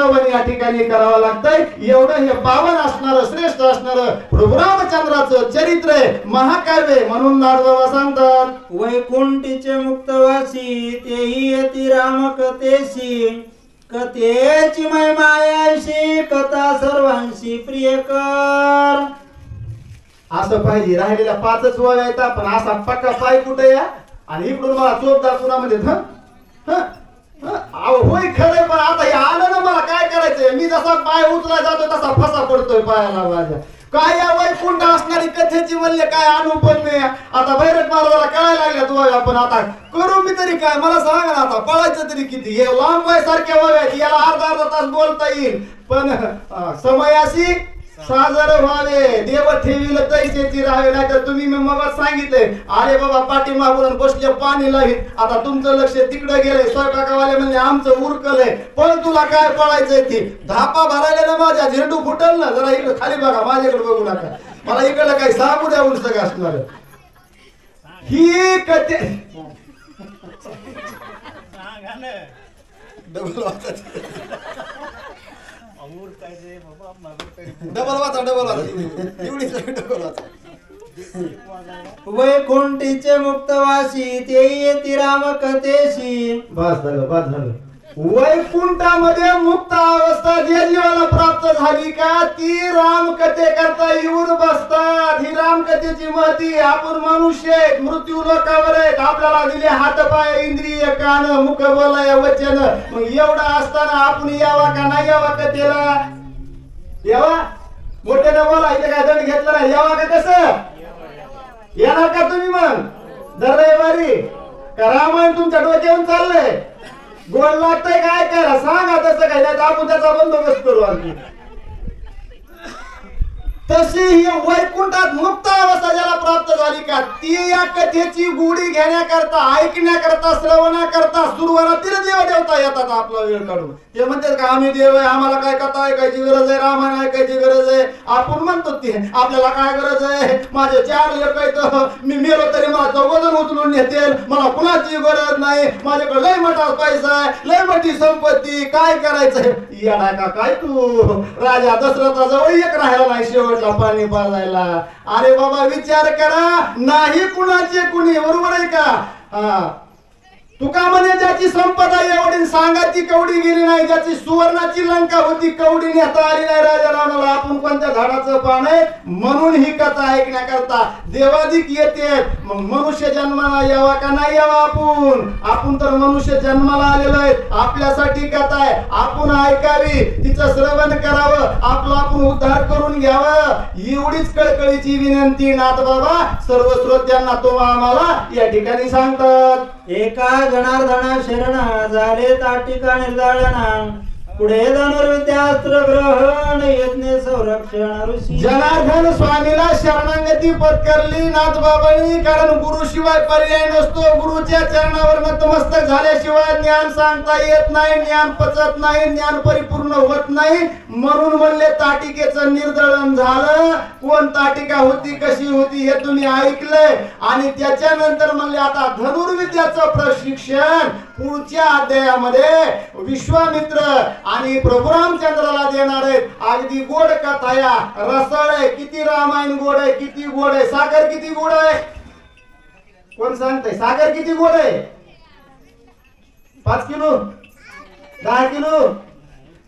श्रवण या ठिकाणी करावं लागतंय. एवढं हे पावन असणारं श्रेष्ठ असणारं प्रभू रामचंद्राचं चरित्र आहे, महाकाव्य. म्हणून नारदबाबा सांगतात, वैकुंठीचे मुक्तवासी तेही यती राम कथेशी, कथेची महिमायाशी कथा सर्वांशी प्रिय कर. असं पाहिजे. राहिलेल्या 5च ओव्या आहेत, पण असा पक्का पाय कुठे या आणि इकडून मला चोपदार पुरामध्ये होय खरंय. पण आता हे आलं ना, मला काय करायचंय? मी जसा पाय उचला जातो तसा फसा पडतोय पायाला माझ्या. काय या वैकुंठ असणारी कथेची म्हणले काय अनुभव नाही. आता भैरट महाराजाला कळायला लागल्या तू. आपण आता करू मी तरी काय? मला सांगा ना, आता पळायचं तरी किती? हे लांब वय सारख्या वयात याला अर्धा तास बोलता येईल, पण समयाशी साजर व्हावे. देव ठेवील तैसेची राहावे. नाही तर तुम्ही मग सांगितलंय, अरे बाबा पाठीमागून बसले पाणी लावीत. आता तुमचं लक्ष तिकडे गेलंय. स्वयंपाकावाले म्हणजे आमचं उरकलंय. पण तुला काय पळायचंय? ती धापा भरायला ना माझ्या झेंडू फुटल ना. जरा इकडे खाली बघा, माझ्याकडे बघू नका. मला इकडे काही सांगू द्या उलसक असणार. ही कथे वैकुंठीचे मुक्तवासी तेही यती राम कथेशी. बस झालं, बस झालं. वैकुंठामध्ये मुक्त अवस्था ज्या जीवाला प्राप्त झाली का, ती रामकथे करता येऊन बसतात. ही रामकथेची महती. आपण मनुष्य आहेत, मृत्यू लोकावर आहेत. आपल्याला दिले हात पाय इंद्रिय कान मुख बोलाय वचन. मग एवढं असताना आपण यावा का नाही यावा कथेला? यावा. मोठ्यानं बोला, इथे काय दंड घेतला नाही. यावा का? कसं येणार का तुम्ही? मग दर रविवारी का रामायण तुमच्या डोक्यावरून चाललंय? गोड लागतंय काय? करा सांगा तसं काय, नाही आपण त्याचा बंदोबस्त करू. आणखी तशी ही वैकुंठात मुक्त अवस्था ज्याला प्राप्त झाली का, ती या कथेची गोडी घेण्याकरता, ऐकण्याकरता, श्रवणाकरता सुरुवातीला देव देवता येतात आपला वेळ काढून. ते म्हणतात का आम्ही देव आहे, आम्हाला काय कथा ऐकायची गरज आहे, रामायण ऐकायची गरज आहे. आपण म्हणतो ते आपल्याला काय गरज आहे? माझे 4 लेक आहेत, मी मेलो तरी मला वजन उचलून नेतील, मला कुणाची गरज नाही, माझ्याकडे लय मोठा पैसा आहे, लय मोठी संपत्ती, काय करायचंय? येडा का काय तू? राजा दशरथाजवळ एक राहिला नाही शेवटला पाणी पाजायला. अरे बाबा विचार करा, नाही कुणाचे कुणी. बरोबर आहे का? तुका म्हणे ज्याची संपदा एवढी सांगा ती कवडी गेली नाही, ज्याची सुवर्णाची लंका होती कवडी नेता आली नाही राजा रावणाला. आपण कोणत्या झाडाचं पान आहे? म्हणून ही कथा ऐकण्याकरता देवाधिक येते. मग मनुष्य जन्माला यावा का नाही यावा? आपण तर मनुष्य जन्माला आलेलो आहे. आपल्यासाठी कथा आहे, आपण ऐकावी, तिचं श्रवण करावं, आपला आपण उद्धार करून घ्यावं. एवढीच कळकळीची विनंती नाथ बाबा सर्व श्रोत्यांना तो आम्हाला या ठिकाणी सांगतात. एका जनार्दना शरण झाले ताटिका निर्दाळना, पुढे धनुर्विद्यास्त्र ग्रहण यज्ञ संरक्षण ऋषी. जनार्दन स्वामीला शरणागती पत्करली नाथ बाबांनी. कारण गुरु शिवाय पर्याय नसतो. गुरुच्या चरणावर नतमस्तक झाल्याशिवाय ज्ञान सांगता येत नाही, ज्ञान पचत नाही, ज्ञान परिपूर्ण होत नाही. म्हणून म्हणले ताटिकेचं निर्दळन झालं. कोण ताटिका होती, कशी होती हे तुम्ही ऐकलंय. आणि त्याच्यानंतर म्हणले आता धनुर्विद्याचं प्रशिक्षण पुढच्या अध्यायामध्ये विश्वामित्र आणि प्रभू रामचंद्राला देणार आहेत. अगदी गोड कथा या, रसाळ आहे. किती रामायण गोड आहे, किती गोड आहे. सागर किती गोड आहे? कोण सांगतंय? सागर किती गोड आहे? 5 किलो 10 किलो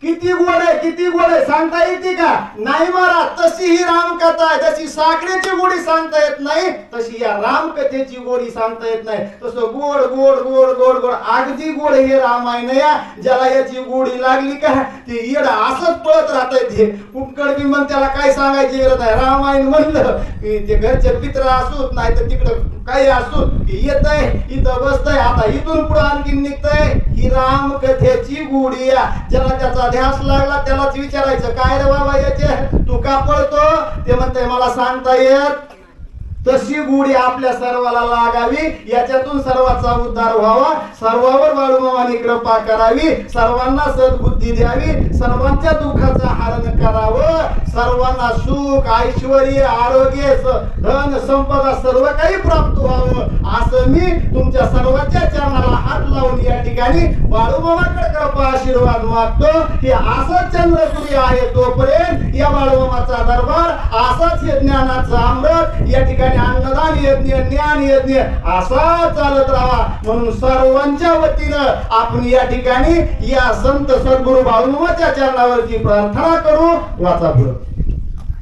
किती गोड आहे, किती गोड आहे सांगता येते का? नाही महाराज. तशी ही रामकथा आहे. जशी साखरेची गोडी सांगता येत नाही, तशी या रामकथेची गोडी सांगता येत नाही. तसं गोड गोड गोड गोड गोड अगदी गोड हे रामायण या. ज्याला याची गोडी लागली का ते येड असंच पळत राहतंय. ते कुपकड बिमन त्याला काय सांगायची गरज नाही. रामायण म्हणलं की ते घरचे पित्र असूत नाही तर तिकडं काही असूत येत आहे, इथं बसतंय. आता इथून पुढे आणखी निघतंय. ही रामकथेची गोडी या. ज्याला त्याचा ध्यास लागला त्यालाच विचारायचं काय रे बाबा याचे तू का पळतो? ते म्हणते मला सांगता येत तशी गुढी आपल्या सर्वाला लागावी, याच्यातून सर्वाचा उद्धार व्हावा, सर्वावर बाळूमामाने कृपा करावी, सर्वांना सद्बुद्धी द्यावी, सर्वांच्या दुःखाचं हरण करावं, सर्वांना सुख ऐश्वर्य आरोग्य धन संपदा सर्व काही प्राप्त व्हावं असं मी तुमच्या सर्वांच्या चरणाला हात लावून या ठिकाणी बाळूमामाकडे कृपा आशीर्वाद मागतो की असं चंद्र सूर्य आहे तोपर्यंत या बाळूमामाचा दरबार असाच हे ज्ञानाचं अमृत या ठिकाणी अन्नदान यज्ञ ज्ञान यज्ञ असा चालत राहा म्हणून सर्वांच्या वतीनं आपण या ठिकाणी या संत सद्गुरु बाळूमामाच्या चरणावरती प्रार्थना करू. वाचा पुढे.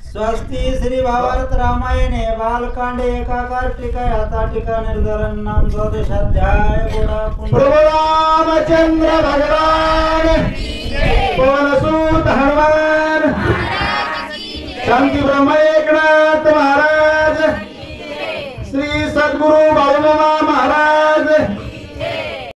स्वस्ति श्री भावार्थ रामायणे बालकांडे एकाकार टीका आता टीका निर्धारण नाम द्वादशाध्याय गोडा प्रभु रामचंद्र भगवान